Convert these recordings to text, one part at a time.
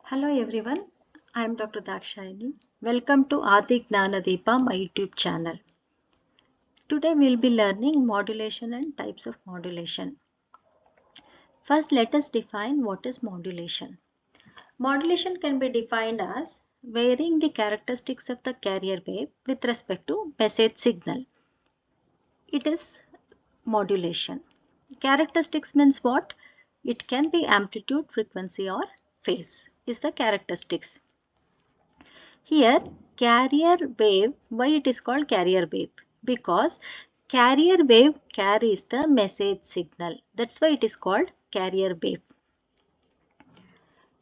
Hello everyone, I am Dr. Drakshayini. Welcome to Adi Gnanadeepa, my YouTube channel. Today we will be learning modulation and types of modulation. First, let us define what is modulation. Modulation can be defined as varying the characteristics of the carrier wave with respect to message signal. It is modulation. Characteristics means what? It can be amplitude, frequency or phase is the characteristics. Here carrier wave, why it is called carrier wave? Because carrier wave carries the message signal. That's why it is called carrier wave.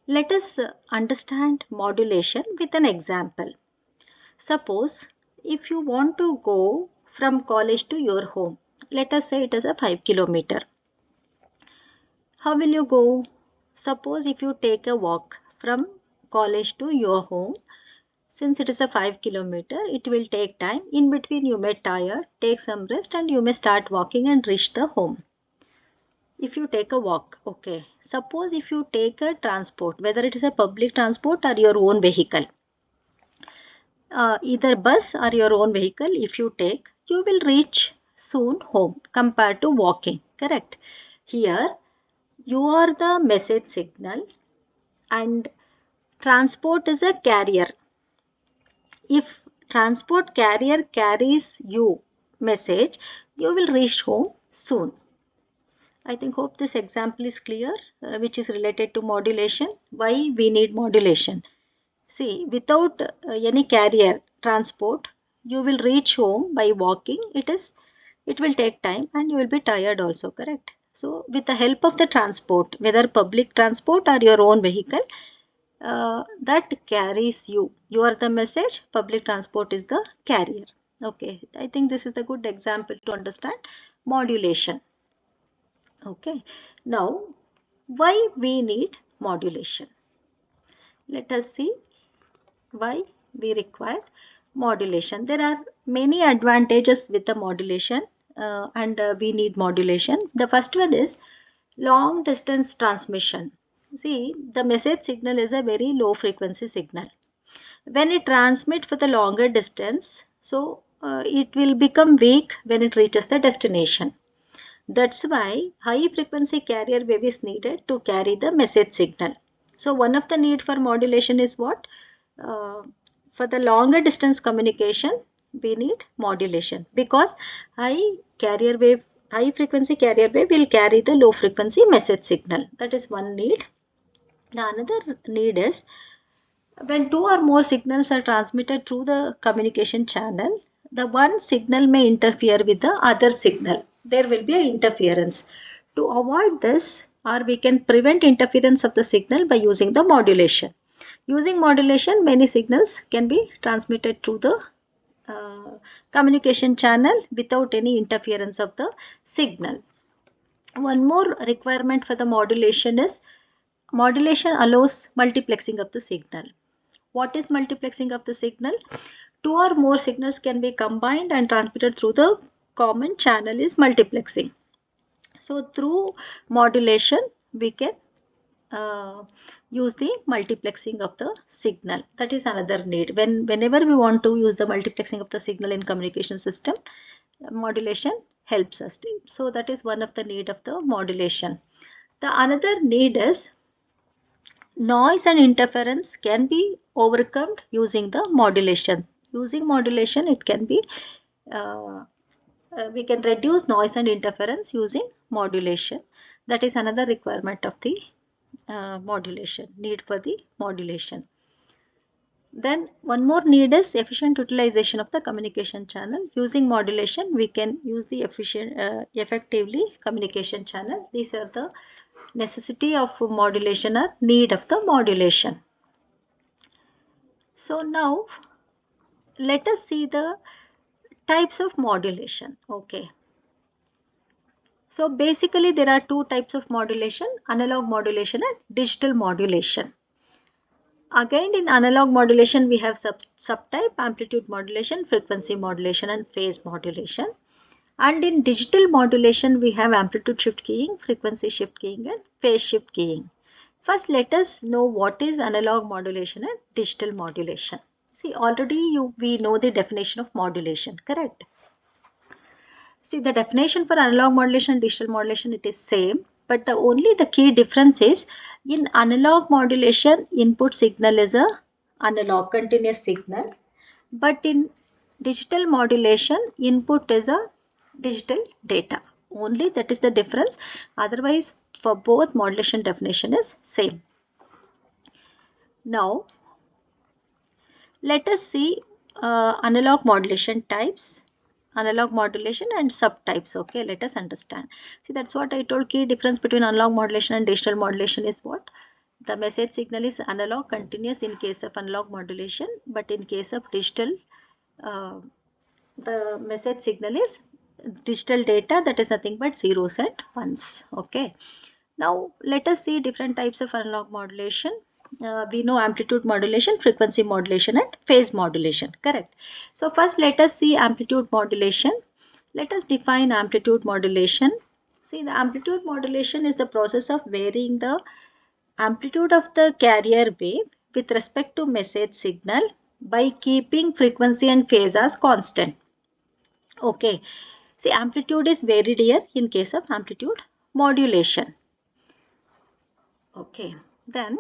Let us understand modulation with an example. Suppose if you want to go from college to your home, let us say it is a 5 kilometer. How will you go? Suppose if you take a walk from college to your home, since it is a 5 kilometer, it will take time. In between you may tire, take some rest and you may start walking and reach the home. If you take a walk, okay. Suppose if you take a transport, whether it is a public transport or your own vehicle, either bus or your own vehicle, if you take, you will reach soon home compared to walking, correct? Here, you are the message signal and transport is a carrier. If transport carrier carries you message, you will reach home soon. I hope this example is clear, which is related to modulation. Why we need modulation? See, without any carrier transport, you will reach home by walking. It will take time and you will be tired also, correct? So, with the help of the transport, whether public transport or your own vehicle, that carries you. You are the message, public transport is the carrier. Okay, I think this is a good example to understand modulation. Okay, now why we need modulation? Let us see why we require modulation. There are many advantages with the modulation and we need modulation. The first one is long distance transmission. See, the message signal is a very low frequency signal. When it transmits for the longer distance, so it will become weak when it reaches the destination. That's why high frequency carrier wave is needed to carry the message signal. So one of the need for modulation is what? For the longer distance communication, we need modulation because high frequency carrier wave will carry the low frequency message signal. That is one need. The another need is when two or more signals are transmitted through the communication channel, the one signal may interfere with the other signal. There will be an interference. To avoid this, or we can prevent interference of the signal by using the modulation. Using modulation, many signals can be transmitted through the communication channel without any interference of the signal. One more requirement for the modulation is modulation allows multiplexing of the signal. What is multiplexing of the signal? Two or more signals can be combined and transmitted through the common channel is multiplexing. So through modulation, we can use the multiplexing of the signal. That is another need. Whenever we want to use the multiplexing of the signal in communication system, modulation helps us. So that is one of the need of the modulation. The another need is noise and interference can be overcome using the modulation. Using modulation, it can be we can reduce noise and interference using modulation. That is another requirement of the modulation, need for the modulation. Then one more need is efficient utilization of the communication channel. Using modulation, we can use the effectively communication channel. These are the necessity of modulation or need of the modulation. So now let us see the types of modulation. Okay. So basically there are two types of modulation, analog modulation and digital modulation. Again in analog modulation we have subtype amplitude modulation, frequency modulation and phase modulation. And in digital modulation we have amplitude shift keying, frequency shift keying and phase shift keying. First, let us know what is analog modulation and digital modulation. See, already we know the definition of modulation, correct? See, the definition for analog modulation and digital modulation, it is same, but the key difference is in analog modulation, input signal is a analog continuous signal, but in digital modulation, input is a digital data. Only that is the difference. Otherwise, for both modulation definition is same. Now, let us see analog modulation types, analog modulation and subtypes. Okay, let us understand. See, that's what I told. Key difference between analog modulation and digital modulation is what? The message signal is analog continuous in case of analog modulation, but in case of digital, uh, the message signal is digital data, that is nothing but zeros and ones. Okay. Now let us see different types of analog modulation. We know amplitude modulation, frequency modulation and phase modulation, correct? So first let us see amplitude modulation. Let us define amplitude modulation. See, the amplitude modulation is the process of varying the amplitude of the carrier wave with respect to message signal by keeping frequency and phase as constant. Okay. See, amplitude is varied here in case of amplitude modulation. Okay. Then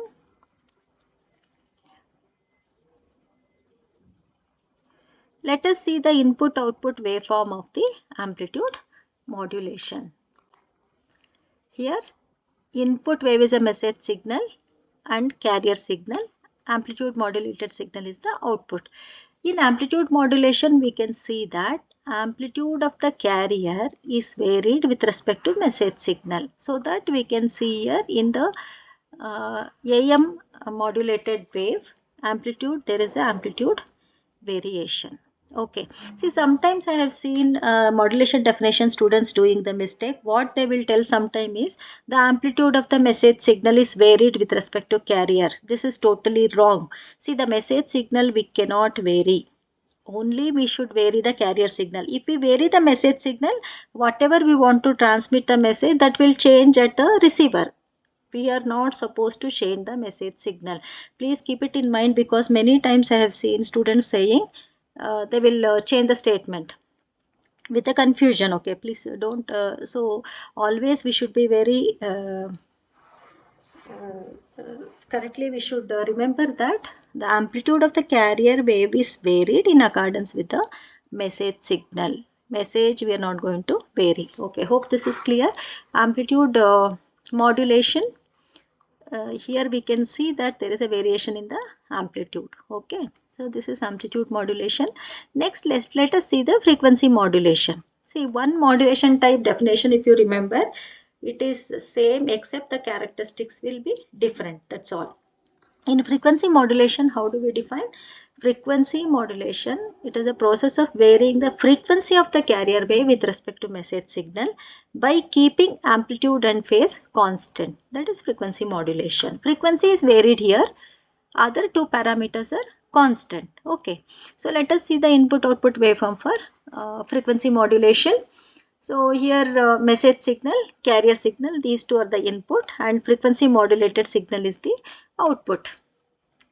let us see the input-output waveform of the amplitude modulation. Here, input wave is a message signal and carrier signal. Amplitude modulated signal is the output. In amplitude modulation, we can see that amplitude of the carrier is varied with respect to message signal. So that we can see here in the AM modulated wave amplitude, there is a amplitude variation. Okay. See, sometimes I have seen modulation definition students doing the mistake. What they will tell sometime is the amplitude of the message signal is varied with respect to carrier. This is totally wrong. See, the message signal we cannot vary. Only we should vary the carrier signal. If we vary the message signal, whatever we want to transmit the message, that will change at the receiver. We are not supposed to change the message signal. Please keep it in mind, because many times I have seen students saying they will change the statement with a confusion. Okay, please don't. So always we should be very correctly. We should remember that the amplitude of the carrier wave is varied in accordance with the message signal. Message we are not going to vary. Okay, hope this is clear. Amplitude modulation. Here we can see that there is a variation in the amplitude. Okay, so this is amplitude modulation. Next, let us see the frequency modulation. See, one modulation type definition, if you remember, it is same except the characteristics will be different. That's all. In frequency modulation, how do we define? Frequency modulation, it is a process of varying the frequency of the carrier wave with respect to message signal by keeping amplitude and phase constant. That is frequency modulation. Frequency is varied here. Other two parameters are constant. Okay. So let us see the input-output waveform for frequency modulation. So here message signal, carrier signal, these two are the input, and frequency modulated signal is the output.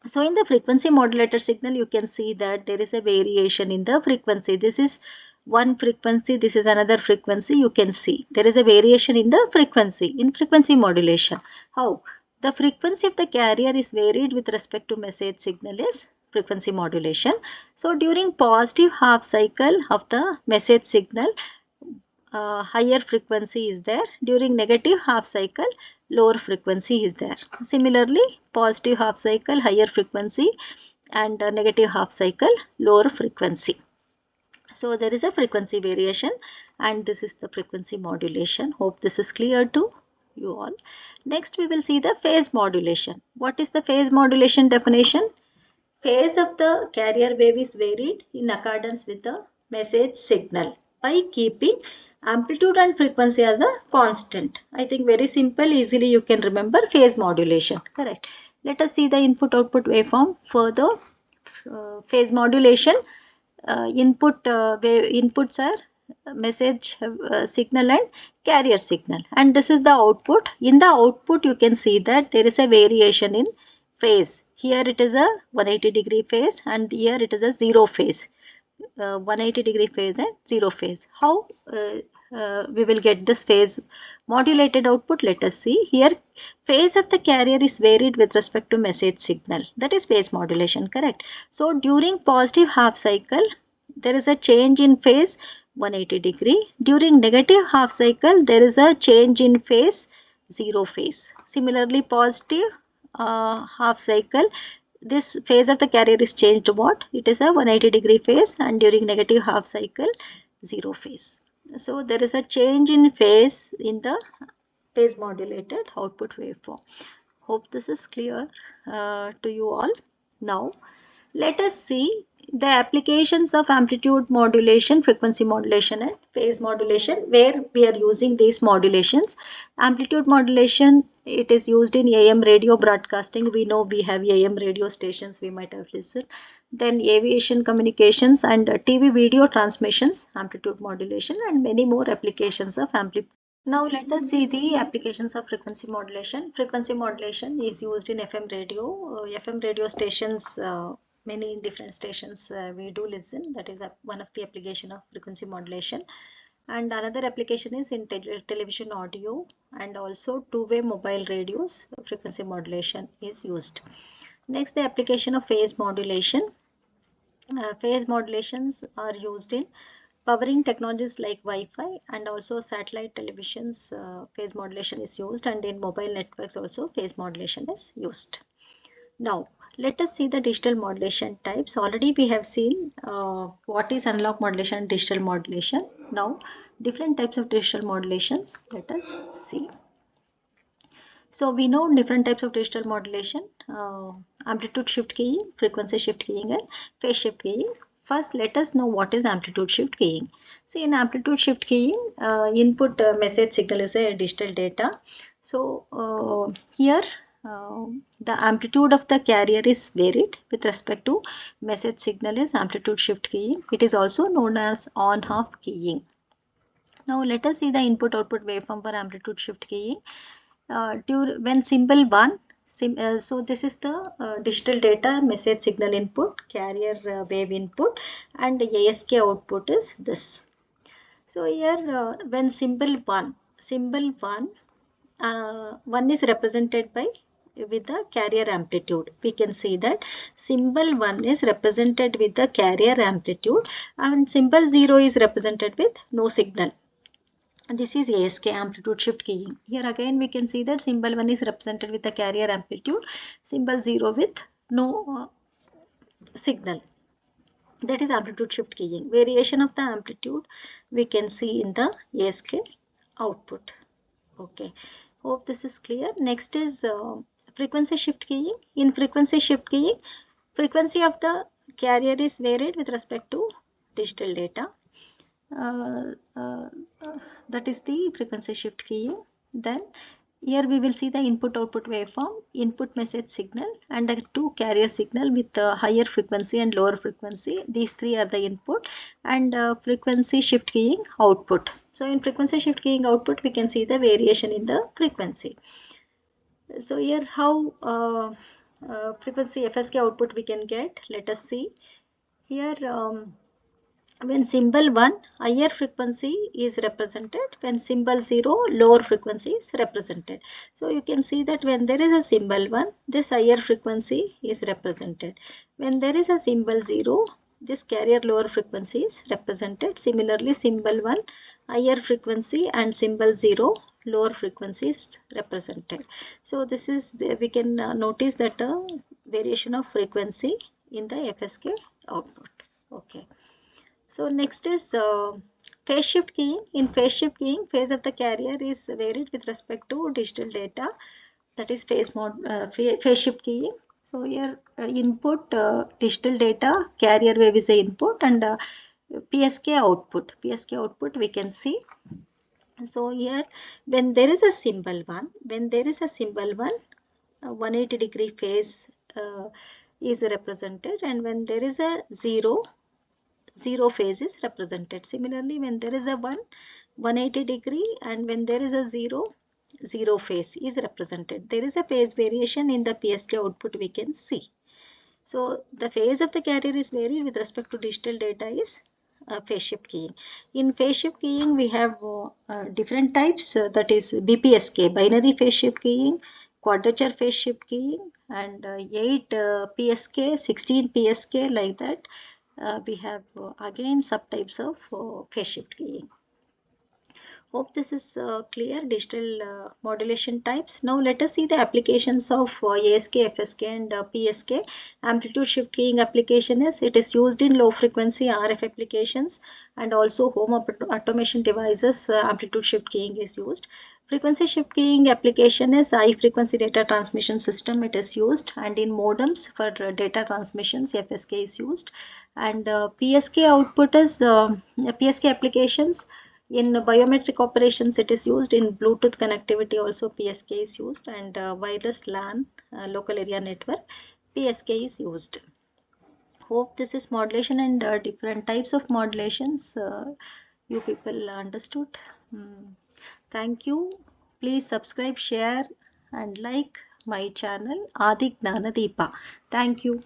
So in the frequency modulated signal, you can see that there is a variation in the frequency. This is one frequency, this is another frequency. You can see there is a variation in the frequency in frequency modulation. How? The frequency of the carrier is varied with respect to message signal is frequency modulation. So during positive half cycle of the message signal, higher frequency is there. During negative half cycle, lower frequency is there. Similarly, positive half cycle, higher frequency, and negative half cycle, lower frequency. So there is a frequency variation, and this is the frequency modulation. Hope this is clear to you all. Next we will see the phase modulation. What is the phase modulation definition? Phase of the carrier wave is varied in accordance with the message signal by keeping amplitude and frequency as a constant. I think very simple, easily you can remember phase modulation. Correct. Let us see the input-output waveform for the phase modulation. Inputs are signal and carrier signal, and this is the output. In the output you can see that there is a variation in phase. Here it is a 180-degree phase and here it is a 0 phase. 180-degree phase and 0 phase. How we will get this phase modulated output? Let us see. Here phase of the carrier is varied with respect to message signal. That is phase modulation, correct? So during positive half cycle there is a change in phase 180-degree. During negative half cycle there is a change in phase 0 phase. Similarly positive half cycle, this phase of the carrier is changed to what? It is a 180-degree phase, and during negative half cycle 0 phase. So there is a change in phase in the phase modulated output waveform. Hope this is clear to you all. Now let us see the applications of amplitude modulation, frequency modulation and phase modulation, where we are using these modulations. Amplitude modulation, it is used in AM radio broadcasting. We know we have AM radio stations, we might have listened. Then aviation communications and TV video transmissions, amplitude modulation, and many more applications of amplitude. Now let us see the applications of frequency modulation. Frequency modulation is used in FM radio. FM radio stations, many different stations we do listen. That is one of the application of frequency modulation. And another application is in television audio and also two-way mobile radios. Frequency modulation is used. Next, the application of phase modulation. Phase modulations are used in powering technologies like Wi-Fi and also satellite televisions. Phase modulation is used, and in mobile networks also phase modulation is used. Now let us see the digital modulation types. Already we have seen what is analog modulation and digital modulation. Now different types of digital modulations, let us see. So we know different types of digital modulation, amplitude shift keying, frequency shift keying and phase shift keying. First, let us know what is amplitude shift keying. See, in amplitude shift keying, input message signal is a digital data. So here the amplitude of the carrier is varied with respect to message signal is amplitude shift keying. It is also known as on-off keying. Now let us see the input output waveform for amplitude shift keying. When symbol 1, so this is the digital data message signal input, carrier wave input, and ASK output is this. So here when symbol 1 is represented by with the carrier amplitude. We can see that symbol 1 is represented with the carrier amplitude and symbol 0 is represented with no signal. This is ASK, amplitude shift keying. Here again we can see that symbol 1 is represented with the carrier amplitude, symbol 0 with no signal. That is amplitude shift keying. Variation of the amplitude we can see in the ASK output. Okay, hope this is clear. Next is frequency shift keying. In frequency shift keying, frequency of the carrier is varied with respect to digital data. That is the frequency shift keying. Then here we will see the input output waveform, input message signal and the two carrier signal with higher frequency and lower frequency. These three are the input, and frequency shift keying output. So in frequency shift keying output we can see the variation in the frequency. So here how frequency FSK output we can get. Let us see. Here when symbol 1 higher frequency is represented, when symbol 0 lower frequency is represented. So you can see that when there is a symbol 1, this higher frequency is represented. When there is a symbol 0, this carrier lower frequency is represented. Similarly, symbol 1 higher frequency and symbol 0 lower frequency is represented. So this is we can notice that the variation of frequency in the FSK output. Okay. So next is phase shift keying. In phase shift keying, phase of the carrier is varied with respect to digital data. That is phase shift keying. So here input digital data, carrier wave is the input, and PSK output. PSK output we can see. So here when there is a symbol 1, 180-degree phase is represented, and when there is a 0 zero phase is represented. Similarly, when there is a 180 degree, and when there is a zero phase is represented. There is a phase variation in the PSK output we can see. So the phase of the carrier is varied with respect to digital data is phase shift keying. In phase shift keying, we have different types, that is BPSK, binary phase shift keying, quadrature phase shift keying, and 8 PSK, 16 PSK, like that. We have again subtypes of phase shift keying. Hope this is clear. Digital modulation types. Now let us see the applications of ASK, FSK, and PSK. Amplitude shift keying application is, it is used in low frequency RF applications, and also home automation devices. Amplitude shift keying is used. Frequency shift keying application is high frequency data transmission system. It is used, and in modems for data transmissions, FSK is used. And PSK output is PSK applications. In biometric operations, it is used. In Bluetooth connectivity also PSK is used, and wireless LAN, local area network, PSK is used. Hope this is modulation and different types of modulations you people understood. Thank you. Please subscribe, share, and like my channel Adi Gnanadeepa. Thank you.